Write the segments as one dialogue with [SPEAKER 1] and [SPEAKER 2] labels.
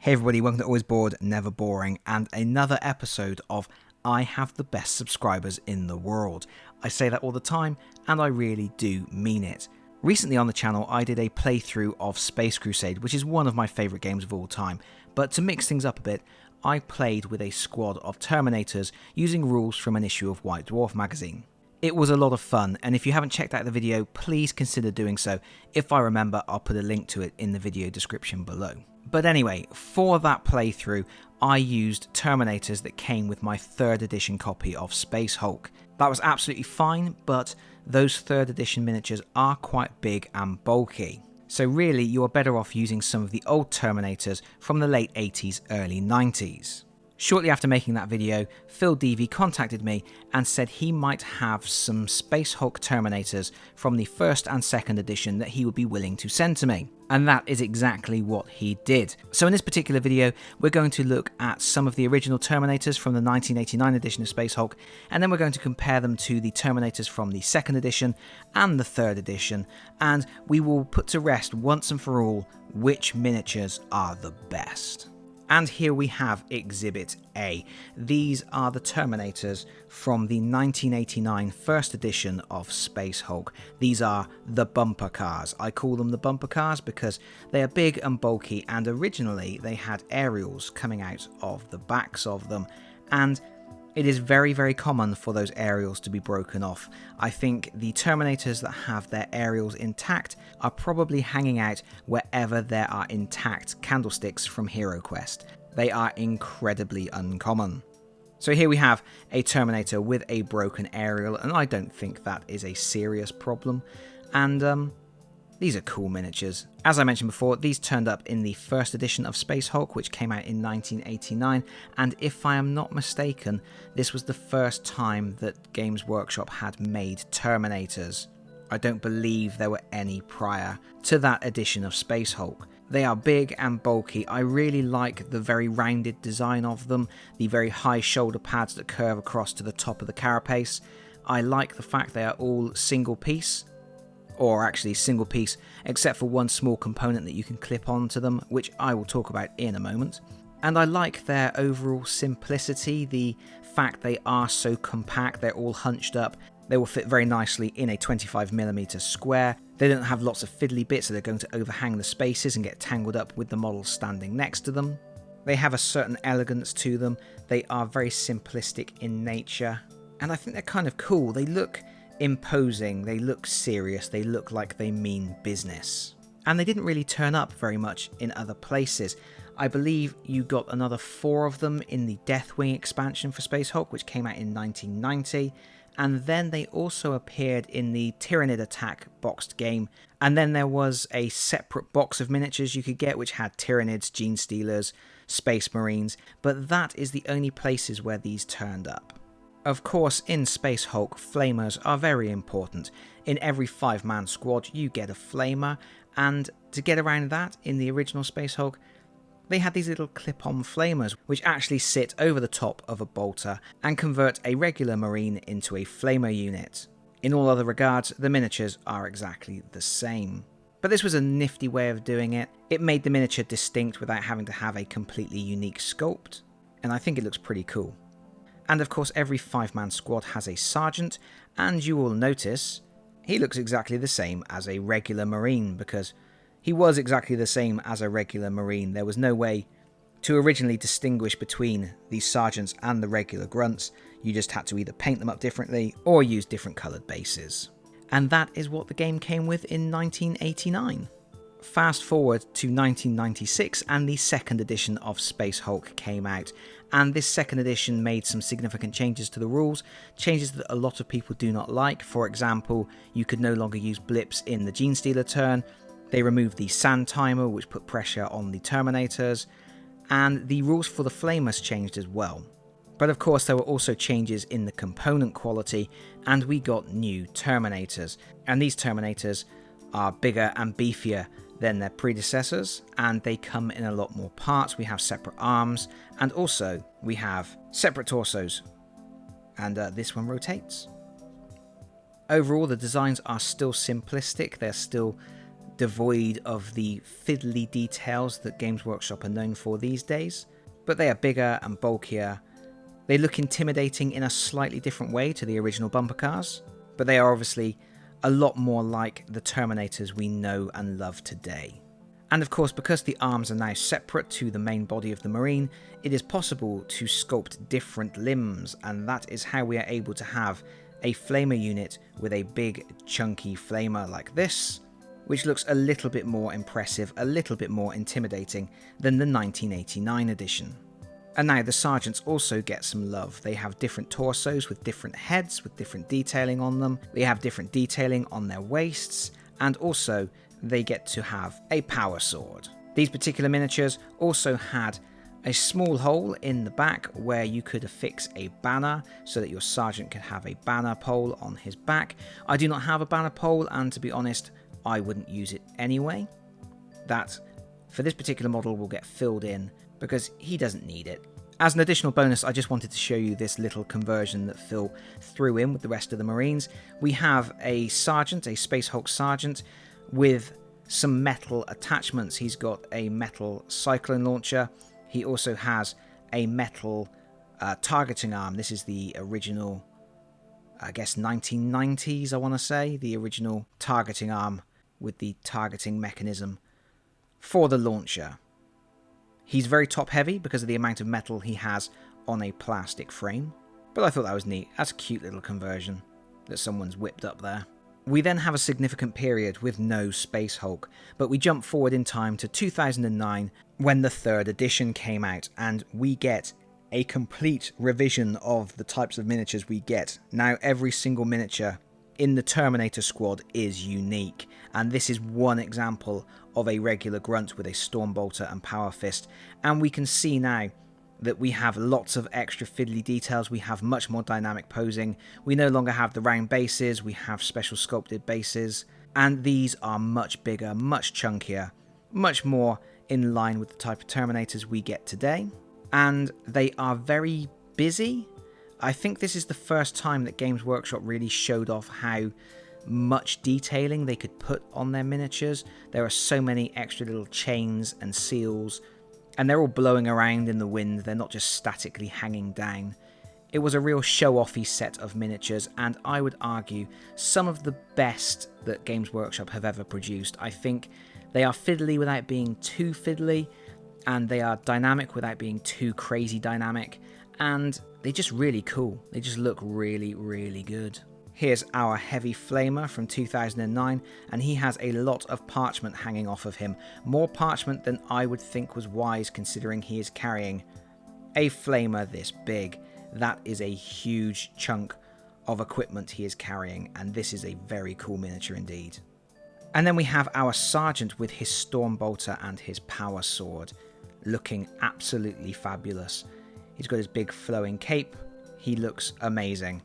[SPEAKER 1] Hey everybody, welcome to Always Bored, Never Boring, and another episode of I Have the Best Subscribers in the World. I say that all the time, and I really do mean it. Recently on the channel, I did a playthrough of Space Crusade, which is one of my favourite games of all time, but to mix things up a bit, I played with a squad of Terminators using rules from an issue of White Dwarf magazine. It was a lot of fun, and if you haven't checked out the video, please consider doing so. If I remember, I'll put a link to it in the video description below. But anyway, for that playthrough, I used Terminators that came with my 3rd edition copy of Space Hulk. That was absolutely fine, but those 3rd edition miniatures are quite big and bulky. So really, you are better off using some of the old Terminators from the late 80s, early 90s. Shortly after making that video, Phil Deavy contacted me and said he might have some Space Hulk Terminators from the 1st and 2nd edition that he would be willing to send to me. And that is exactly what he did. So in this particular video, we're going to look at some of the original Terminators from the 1989 edition of Space Hulk, and then we're going to compare them to the Terminators from the 2nd edition and the 3rd edition, and we will put to rest once and for all which miniatures are the best. And here we have Exhibit A. These are the Terminators from the 1989 first edition of Space Hulk. These are the bumper cars. I call them the bumper cars because they are big and bulky, and originally they had aerials coming out of the backs of them, and it is very, very common for those aerials to be broken off. I think the Terminators that have their aerials intact are probably hanging out wherever there are intact candlesticks from Hero Quest. They are incredibly uncommon. So here we have a Terminator with a broken aerial, and I don't think that is a serious problem. And these are cool miniatures. As I mentioned before, these turned up in the 1st edition of Space Hulk, which came out in 1989, and if I am not mistaken, this was the first time that Games Workshop had made Terminators. I don't believe there were any prior to that edition of Space Hulk. They are big and bulky. I really like the very rounded design of them, the very high shoulder pads that curve across to the top of the carapace. I like the fact they are all single piece, or actually single piece, except for one small component that you can clip onto them, which I will talk about in a moment. And I like their overall simplicity, the fact they are so compact, they're all hunched up, they will fit very nicely in a 25mm square, they don't have lots of fiddly bits that are going to overhang the spaces and get tangled up with the models standing next to them. They have a certain elegance to them, they are very simplistic in nature, and I think they're kind of cool. They look imposing, they look serious, they look like they mean business. And they didn't really turn up very much in other places. I believe you got another 4 of them in the Deathwing expansion for Space Hulk, which came out in 1990, and then they also appeared in the Tyrannid Attack boxed game, and then there was a separate box of miniatures you could get which had Tyrannids, Gene Stealers, Space Marines, but that is the only places where these turned up. Of course, in Space Hulk, flamers are very important. In every 5-man squad you get a flamer, and to get around that, in the original Space Hulk, they had these little clip-on flamers which actually sit over the top of a bolter and convert a regular marine into a flamer unit. In all other regards, the miniatures are exactly the same. But this was a nifty way of doing it. It made the miniature distinct without having to have a completely unique sculpt, and I think it looks pretty cool. And of course, every 5-man squad has a sergeant, and you will notice he looks exactly the same as a regular marine, because he was exactly the same as a regular marine. There was no way to originally distinguish between these sergeants and the regular grunts. You just had to either paint them up differently or use different coloured bases. And that is what the game came with in 1989. Fast forward to 1996 and the 2nd edition of Space Hulk came out, and this 2nd edition made some significant changes to the rules, changes that a lot of people do not like. For example, you could no longer use blips in the Gene Stealer turn, they removed the sand timer which put pressure on the Terminators, and the rules for the flamers changed as well. But of course there were also changes in the component quality, and we got new Terminators, and these Terminators are bigger and beefier than their predecessors, and they come in a lot more parts. We have separate arms, and also we have separate torsos, and this one rotates. Overall, the designs are still simplistic, they're still devoid of the fiddly details that Games Workshop are known for these days, but they are bigger and bulkier. They look intimidating in a slightly different way to the original bumper cars, but they are obviously a lot more like the Terminators we know and love today. And of course, because the arms are now separate to the main body of the Marine, it is possible to sculpt different limbs, and that is how we are able to have a flamer unit with a big chunky flamer like this, which looks a little bit more impressive, a little bit more intimidating than the 1989 edition. And now the Sergeants also get some love. They have different torsos with different heads, with different detailing on them. They have different detailing on their waists, and also they get to have a power sword. These particular miniatures also had a small hole in the back where you could affix a banner so that your Sergeant could have a banner pole on his back. I do not have a banner pole, and to be honest, I wouldn't use it anyway. That, for this particular model, will get filled in because he doesn't need it. As an additional bonus, I just wanted to show you this little conversion that Phil threw in with the rest of the Marines. We have a Sergeant, a Space Hulk Sergeant, with some metal attachments. He's got a metal cyclone launcher. He also has a metal targeting arm. This is the original, I guess, 1990s, I want to say. The original targeting arm with the targeting mechanism for the launcher. He's very top heavy because of the amount of metal he has on a plastic frame. But I thought that was neat. That's a cute little conversion that someone's whipped up there. We then have a significant period with no Space Hulk, but we jump forward in time to 2009 when the 3rd edition came out, and we get a complete revision of the types of miniatures we get. Now every single miniature in the Terminator squad is unique, and this is one example of a regular grunt with a Stormbolter and Power Fist, and we can see now that we have lots of extra fiddly details. We have much more dynamic posing. We no longer have the round bases, we have special sculpted bases, and these are much bigger, much chunkier, much more in line with the type of Terminators we get today, and they are very busy. I think this is the first time that Games Workshop really showed off how much detailing they could put on their miniatures. There are so many extra little chains and seals, and they're all blowing around in the wind. They're not just statically hanging down. It was a real show-offy set of miniatures, and I would argue some of the best that Games Workshop have ever produced. I think they are fiddly without being too fiddly, and they are dynamic without being too crazy dynamic, and they're just really cool. They just look really, really good. Here's our heavy flamer from 2009, and he has a lot of parchment hanging off of him. More parchment than I would think was wise, considering he is carrying a flamer this big. That is a huge chunk of equipment he is carrying, and this is a very cool miniature indeed. And then we have our Sergeant with his Stormbolter and his Power Sword, looking absolutely fabulous. He's got his big flowing cape. He looks amazing.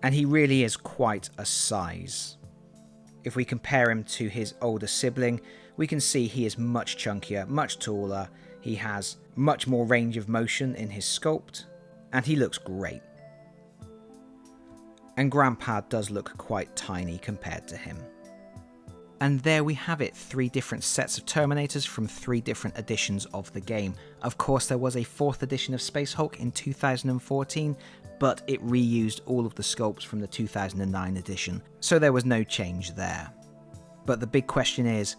[SPEAKER 1] And he really is quite a size. If we compare him to his older sibling, we can see he is much chunkier, much taller. He has much more range of motion in his sculpt, and he looks great. And Grandpa does look quite tiny compared to him. And there we have it, 3 different sets of Terminators from 3 different editions of the game. Of course, there was a 4th edition of Space Hulk in 2014, but it reused all of the sculpts from the 2009 edition, so there was no change there. But the big question is,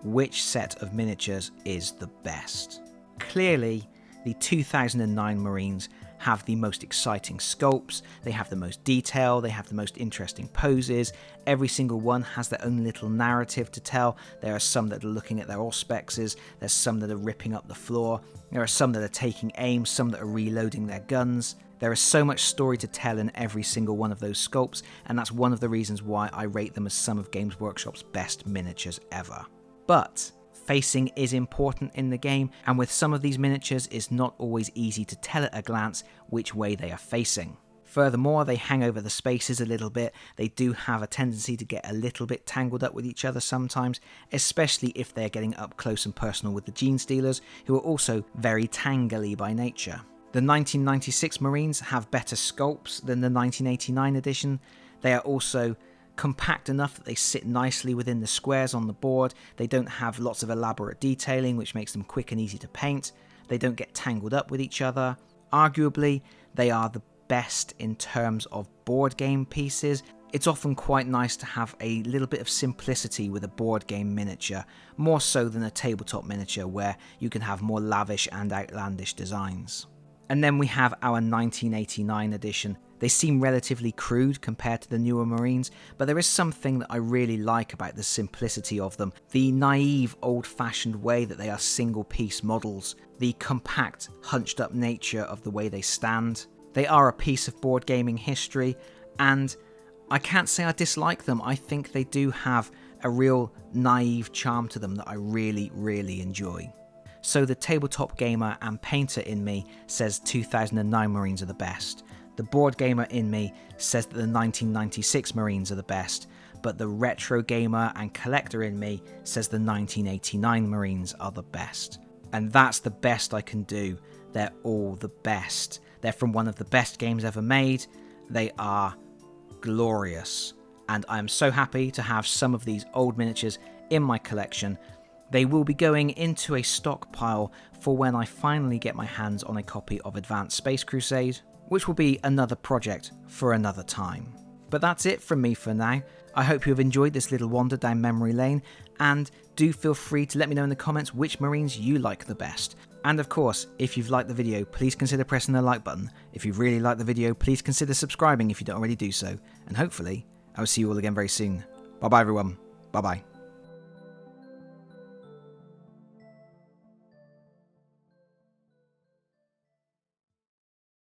[SPEAKER 1] which set of miniatures is the best? Clearly, the 2009 Marines have the most exciting sculpts, they have the most detail, they have the most interesting poses. Every single one has their own little narrative to tell. There are some that are looking at their auspexes, there's some that are ripping up the floor, there are some that are taking aim, some that are reloading their guns. There is so much story to tell in every single one of those sculpts, and that's one of the reasons why I rate them as some of Games Workshop's best miniatures ever. But facing is important in the game, and with some of these miniatures it's not always easy to tell at a glance which way they are facing. Furthermore, they hang over the spaces a little bit. They do have a tendency to get a little bit tangled up with each other sometimes, especially if they're getting up close and personal with the Gene Stealers, who are also very tangly by nature. The 1996 Marines have better sculpts than the 1989 edition. They are also compact enough that they sit nicely within the squares on the board. They don't have lots of elaborate detailing, which makes them quick and easy to paint. They don't get tangled up with each other. Arguably, they are the best in terms of board game pieces. It's often quite nice to have a little bit of simplicity with a board game miniature, more so than a tabletop miniature where you can have more lavish and outlandish designs. And then we have our 1989 edition. They seem relatively crude compared to the newer Marines, but there is something that I really like about the simplicity of them. The naive, old-fashioned way that they are single-piece models, the compact, hunched-up nature of the way they stand. They are a piece of board gaming history, and I can't say I dislike them. I think they do have a real naive charm to them that I really, really enjoy. So the tabletop gamer and painter in me says 2009 Marines are the best. The board gamer in me says that the 1996 Marines are the best, but the retro gamer and collector in me says the 1989 Marines are the best. And that's the best I can do. They're all the best. They're from one of the best games ever made. They are glorious. And I am so happy to have some of these old miniatures in my collection. They will be going into a stockpile for when I finally get my hands on a copy of Advanced Space Crusade, which will be another project for another time. But that's it from me for now. I hope you have enjoyed this little wander down memory lane, and do feel free to let me know in the comments which Marines you like the best. And of course, if you've liked the video, please consider pressing the like button. If you really like the video, please consider subscribing if you don't already do so. And hopefully, I will see you all again very soon. Bye bye everyone. Bye bye.